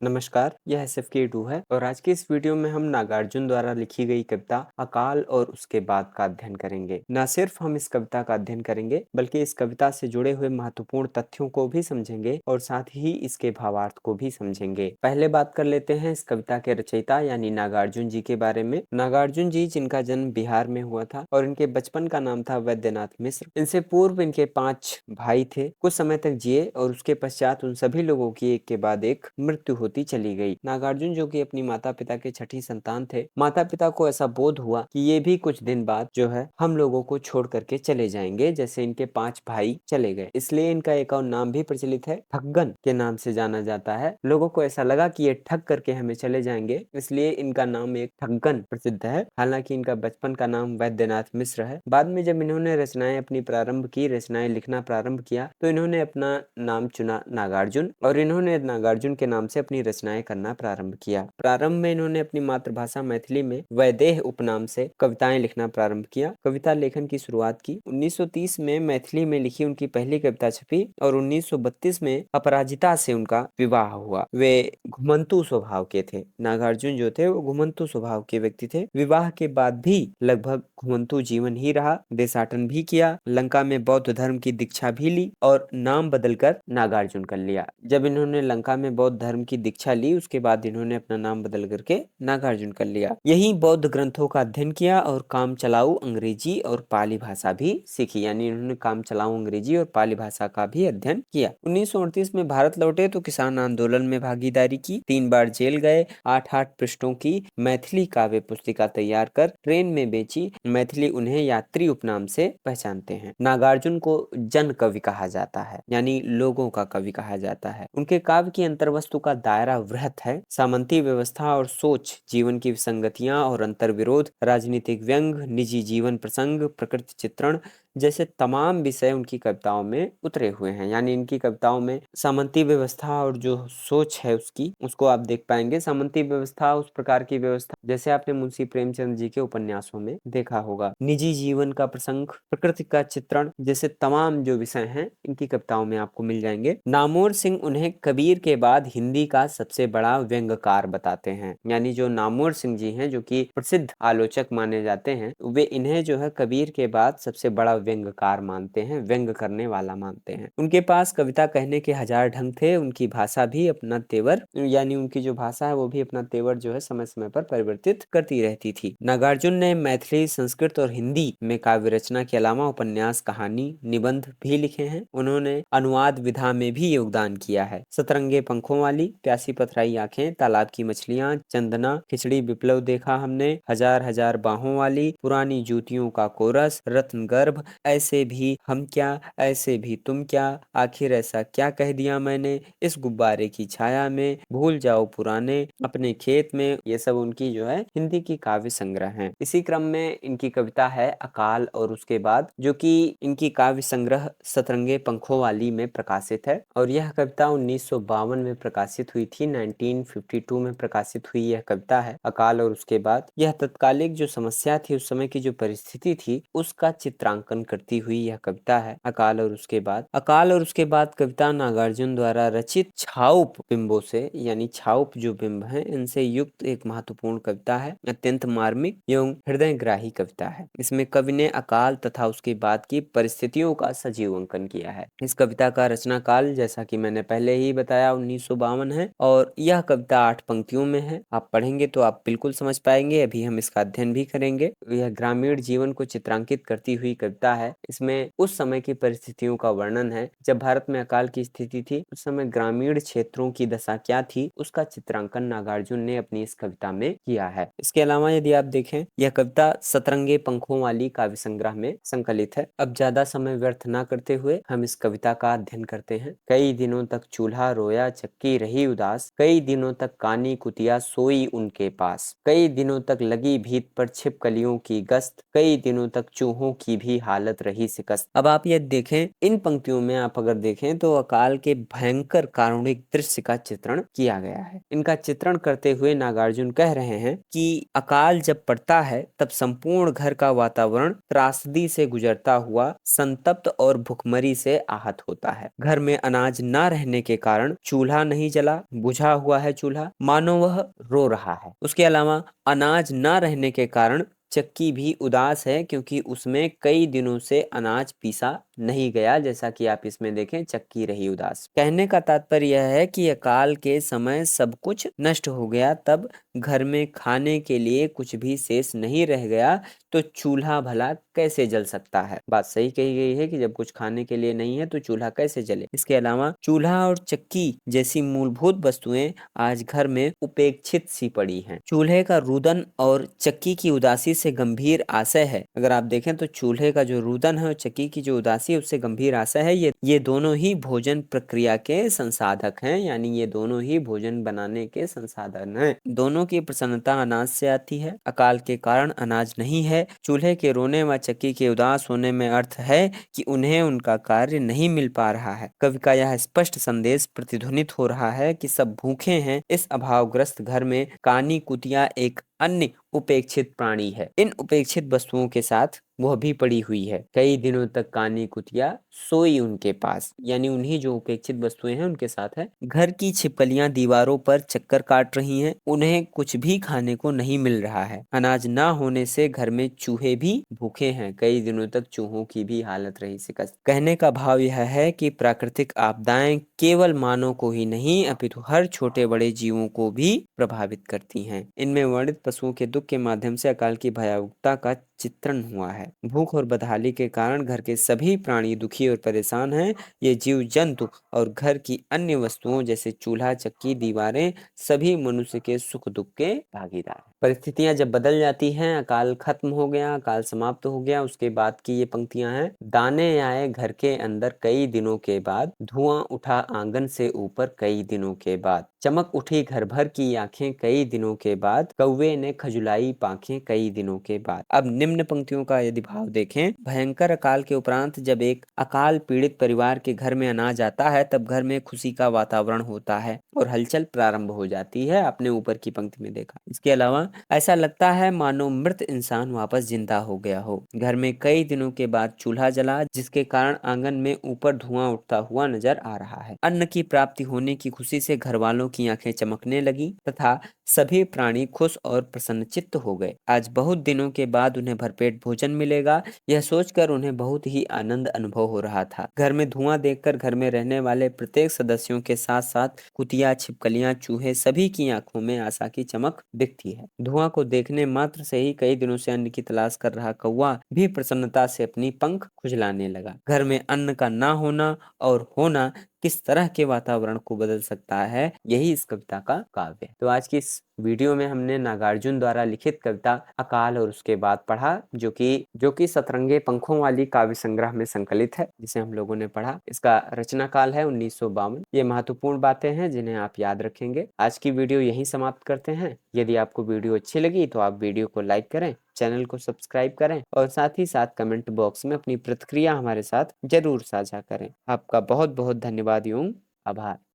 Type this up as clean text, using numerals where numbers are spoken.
नमस्कार, यह SFK2 है और आज की इस वीडियो में हम नागार्जुन द्वारा लिखी गई कविता अकाल और उसके बाद का अध्ययन करेंगे। न सिर्फ हम इस कविता का अध्ययन करेंगे बल्कि इस कविता से जुड़े हुए महत्वपूर्ण तथ्यों को भी समझेंगे और साथ ही इसके भावार्थ को भी समझेंगे। पहले बात कर लेते हैं इस कविता के रचयिता यानी नागार्जुन जी के बारे में। नागार्जुन जी जिनका जन्म बिहार में हुआ था और इनके बचपन का नाम था वैद्यनाथ मिश्र। इनसे पूर्व इनके 5 भाई थे, कुछ समय तक जिए और उसके पश्चात उन सभी लोगों की एक के बाद एक मृत्यु होती चली गई। नागार्जुन जो कि अपनी माता पिता के छठी संतान थे, माता पिता को ऐसा बोध हुआ कि ये भी कुछ दिन बाद जो है हम लोगों को छोड़ करके चले जाएंगे, जैसे इनके 5 भाई चले गए। इसलिए इनका एक और नाम भी प्रचलित है, ठग्गन के नाम से जाना जाता है। लोगों को ऐसा लगा कि ये ठग करके हमें चले जाएंगे, इसलिए इनका नाम एक ठग्गन प्रसिद्ध है। हालांकि इनका बचपन का नाम वैद्यनाथ मिश्र है। बाद में जब इन्होंने रचनाएं अपनी प्रारंभ की, रचनाएं लिखना प्रारंभ किया, तो इन्होंने अपना नाम चुना नागार्जुन और इन्होंने नागार्जुन के नाम से अपनी रचनाएं करना प्रारंभ किया। प्रारंभ में इन्होंने अपनी मातृभाषा मैथिली में वैदेह उपनाम से कविताएं लिखना प्रारंभ किया। कविता लेखन की शुरुआत की 1930 में मैथिली में लिखी उनकी पहली कविता छपी और 1932 में अपराजिता से उनका विवाह हुआ। वे घुमंतु स्वभाव के थे। नागार्जुन जो थे वो घुमंतु स्वभाव के व्यक्ति थे। विवाह के बाद भी लगभग घुमंतु जीवन ही रहा, देशाटन भी किया, लंका में बौद्ध धर्म की दीक्षा भी ली और नाम बदलकर नागार्जुन कर लिया। जब इन्होंने लंका में बौद्ध धर्म की दीक्षा ली उसके बाद इन्होंने अपना नाम बदल करके नागार्जुन कर लिया। यही बौद्ध ग्रंथों का अध्ययन किया और काम चलाऊ अंग्रेजी और पाली भाषा भी सीखी, यानी इन्होंने काम चलाऊ अंग्रेजी और पाली भाषा का भी अध्ययन किया। 1938 में भारत लौटे तो किसान आंदोलन में भागीदारी की, 3 बार जेल गए, 8-8 पृष्ठों की मैथिली काव्य पुस्तिका तैयार कर ट्रेन में बेची। मैथिली उन्हें यात्री उपनाम से पहचानते हैं। नागार्जुन को जन कवि कहा जाता है, यानी लोगों का कवि कहा जाता है। उनके काव्य की अंतर्वस्तु का दायरा वृहत है। सामंती व्यवस्था और सोच, जीवन की विसंगतियां और अंतर्विरोध, राजनीतिक व्यंग, निजी जीवन प्रसंग, प्रकृति चित्रण जैसे तमाम विषय उनकी कविताओं में उतरे हुए हैं। यानी इनकी कविताओं में सामंती व्यवस्था और जो सोच है उसको आप देख पाएंगे। सामंती व्यवस्था उस प्रकार की व्यवस्था जैसे आपने मुंशी प्रेमचंद जी के उपन्यासों में देखा होगा। निजी जीवन का प्रसंग, प्रकृति का चित्रण जैसे तमाम जो विषय हैं इनकी कविताओं में आपको मिल जाएंगे। नामोर सिंह उन्हें कबीर के बाद हिंदी का सबसे बड़ा व्यंग्यकार बताते हैं। यानी जो नामोर सिंह जी हैं जो कि प्रसिद्ध आलोचक माने जाते हैं, वे इन्हें जो है कबीर के बाद सबसे बड़ा व्यंग्यकार मानते हैं, व्यंग करने वाला मानते हैं। उनके पास कविता कहने के 1000 ढंग थे। उनकी भाषा भी अपना तेवर, यानी उनकी जो भाषा है वो भी अपना तेवर जो है समय समय पर परिवर्तित करती रहती थी। नागार्जुन ने मैथिली, संस्कृत और हिंदी में काव्य रचना के अलावा उपन्यास, कहानी, निबंध भी लिखे हैं। उन्होंने अनुवाद विधा में भी योगदान किया है। सतरंगे पंखों वाली, प्यासी पथराई आंखें, तालाब की मछलियां, चंदना, खिचड़ी विप्लव देखा हमने, हजार हजार बाहों वाली, पुरानी जूतियों का कोरस, रत्न गर्भ, ऐसे भी हम क्या, ऐसे भी तुम क्या, आखिर ऐसा क्या कह दिया मैंने, इस गुब्बारे की छाया में, भूल जाओ पुराने, अपने खेत में, ये सब उनकी जो है हिंदी की काव्य संग्रह है। इसी क्रम में इनकी कविता है अकाल और उसके बाद, जो कि इनकी काव्य संग्रह सतरंगे पंखों वाली में प्रकाशित है और यह कविता 1952 में प्रकाशित हुई थी। 1952 में प्रकाशित हुई यह कविता है अकाल और उसके बाद। यह तत्कालिक जो समस्या थी, उस समय की जो परिस्थिति थी, उसका चित्रांकन करती हुई यह कविता है अकाल और उसके बाद। अकाल और उसके बाद कविता नागार्जुन द्वारा रचित छाउप बिंबों से, यानी छाउप जो बिंब हैं, इनसे युक्त एक महत्वपूर्ण कविता है। अत्यंत मार्मिक एवं हृदयग्राही कविता है। इसमें कवि ने अकाल तथा उसके बाद की परिस्थितियों का सजीव अंकन किया है। इस कविता का रचना काल जैसा कि मैंने पहले ही बताया 1952 है और यह कविता 8 पंक्तियों में है। आप पढ़ेंगे तो आप बिल्कुल समझ पाएंगे। अभी हम इसका अध्ययन भी करेंगे। यह ग्रामीण जीवन को चित्रांकित करती हुई कविता है। इसमें उस समय की परिस्थितियों का वर्णन है। जब भारत में अकाल की स्थिति थी उस समय ग्रामीण क्षेत्रों की दशा क्या थी, उसका चित्रांकन नागार्जुन ने अपनी इस कविता में किया है। इसके अलावा यदि आप देखें, यह कविता सतरंगे पंखों वाली काव्य संग्रह में संकलित है। अब ज्यादा समय व्यर्थ न करते हुए हम इस कविता का अध्ययन करते हैं। कई दिनों तक चूल्हा रोया, चक्की रही उदास, कई दिनों तक कानी कुतिया सोई उनके पास, कई दिनों तक लगी भीत पर छिपकलियों की गश्त, कई दिनों तक चूहों की भी हालत हालत रही शिकस्त। अब आप ये देखें, इन पंक्तियों में आप अगर देखें तो अकाल के भयंकर कारुणिक दृश्य का चित्रण किया गया है। इनका चित्रण करते हुए नागार्जुन कह रहे हैं कि अकाल जब पड़ता है तब संपूर्ण घर का वातावरण त्रासदी से गुजरता हुआ संतप्त और भुखमरी से आहत होता है। घर में अनाज न रहने के कारण चूल्हा नहीं जला, बुझा हुआ है चूल्हा, मानो वह रो रहा है। उसके अलावा अनाज न रहने के कारण चक्की भी उदास है, क्योंकि उसमें कई दिनों से अनाज पीसा नहीं गया। जैसा कि आप इसमें देखें, चक्की रही उदास। कहने का तात्पर्य यह है कि अकाल के समय सब कुछ नष्ट हो गया, तब घर में खाने के लिए कुछ भी शेष नहीं रह गया, तो चूल्हा भला कैसे जल सकता है। बात सही कही गई है कि जब कुछ खाने के लिए नहीं है तो चूल्हा कैसे जले। इसके अलावा चूल्हा और चक्की जैसी मूलभूत वस्तुएं आज घर में उपेक्षित सी पड़ी हैं। चूल्हे का रुदन और चक्की की उदासी से गंभीर आशय है। अगर आप देखें तो चूल्हे का जो रुदन है और चक्की की जो उदासी है, उससे गंभीर आशय है। ये दोनों ही भोजन प्रक्रिया के संसाधक हैं, यानी ये दोनों ही भोजन बनाने के संसाधन हैं। दोनों की प्रसन्नता अनाज से आती है। अकाल के कारण अनाज नहीं है। चूल्हे के रोने व चक्की के उदास होने में अर्थ है कि उन्हें उनका कार्य नहीं मिल पा रहा है। कवि का यह स्पष्ट संदेश प्रतिध्वनित हो रहा है कि सब भूखे हैं। इस अभावग्रस्त घर में कानी कुतिया एक अन्य उपेक्षित प्राणी है। इन उपेक्षित वस्तुओं के साथ वह भी पड़ी हुई है। कई दिनों तक कानी कुतिया सोई उनके पास, यानी उन्हीं जो उपेक्षित वस्तुएं हैं उनके साथ है। घर की छिपकलियां दीवारों पर चक्कर काट रही हैं। उन्हें कुछ भी खाने को नहीं मिल रहा है। अनाज ना होने से घर में चूहे भी भूखे हैं। कई दिनों तक चूहों की भी हालत रही शिकस्त। कहने का भाव यह है कि प्राकृतिक आपदाएं केवल मानव को ही नहीं अपितु हर छोटे बड़े जीवों को भी प्रभावित करती हैं। इनमें वर्णित पशुओं के दुख के माध्यम से अकाल की भयावहता का चित्रण हुआ है। भूख और बदहाली के कारण घर के सभी प्राणी दुखी और परेशान हैं। ये जीव जंतु और घर की अन्य वस्तुओं जैसे चूल्हा, चक्की, दीवारें सभी मनुष्य के सुख दुख के भागीदार हैं। परिस्थितियां जब बदल जाती हैं, अकाल खत्म हो गया, अकाल समाप्त हो गया, उसके बाद की ये पंक्तियां हैं। दाने आए घर के अंदर कई दिनों के बाद, धुआं उठा आंगन से ऊपर कई दिनों के बाद, चमक उठी घर भर की आंखें कई दिनों के बाद, कौवे ने खजुलाई पांखें कई दिनों के बाद। अब निम्न पंक्तियों का यदि भाव देखें, भयंकर अकाल के उपरांत जब एक अकाल पीड़ित परिवार के घर में अनाज आता है, तब घर में खुशी का वातावरण होता है और हलचल प्रारंभ हो जाती है। आपने ऊपर की पंक्ति में देखा। इसके अलावा ऐसा लगता है मानो मृत इंसान वापस जिंदा हो गया हो। घर में कई दिनों के बाद चूल्हा जला, जिसके कारण आंगन में ऊपर धुआं उठता हुआ नजर आ रहा है। अन्न की प्राप्ति होने की खुशी से घर वालों की आंखें चमकने लगी तथा सभी प्राणी खुश और प्रसन्नचित्त हो गए। आज बहुत दिनों के बाद उन्हें भरपेट भोजन मिलेगा, यह सोचकर उन्हें बहुत ही आनंद अनुभव हो रहा था। घर में धुआं देखकर घर में रहने वाले प्रत्येक सदस्यों के साथ साथ कुतिया, छिपकलियां, चूहे सभी की आंखों में आशा की चमक दिखती है। धुआं को देखने मात्र से ही कई दिनों से अन्न की तलाश कर रहा कौवा भी प्रसन्नता से अपनी पंख खुजलाने लगा। घर में अन्न का ना होना और होना किस तरह के वातावरण को बदल सकता है, यही इस कविता का काव्य है। तो आज की इस वीडियो में हमने नागार्जुन द्वारा लिखित कविता अकाल और उसके बाद पढ़ा, जो कि सतरंगे पंखों वाली काव्य संग्रह में संकलित है, जिसे हम लोगों ने पढ़ा। इसका रचना काल है 1952। ये महत्वपूर्ण बातें हैं जिन्हें आप याद रखेंगे। आज की वीडियो यहीं समाप्त करते हैं। यदि आपको वीडियो अच्छी लगी तो आप वीडियो को लाइक करें, चैनल को सब्सक्राइब करें और साथ ही साथ कमेंट बॉक्स में अपनी प्रतिक्रिया हमारे साथ जरूर साझा करें। आपका बहुत बहुत धन्यवाद एवं आभार।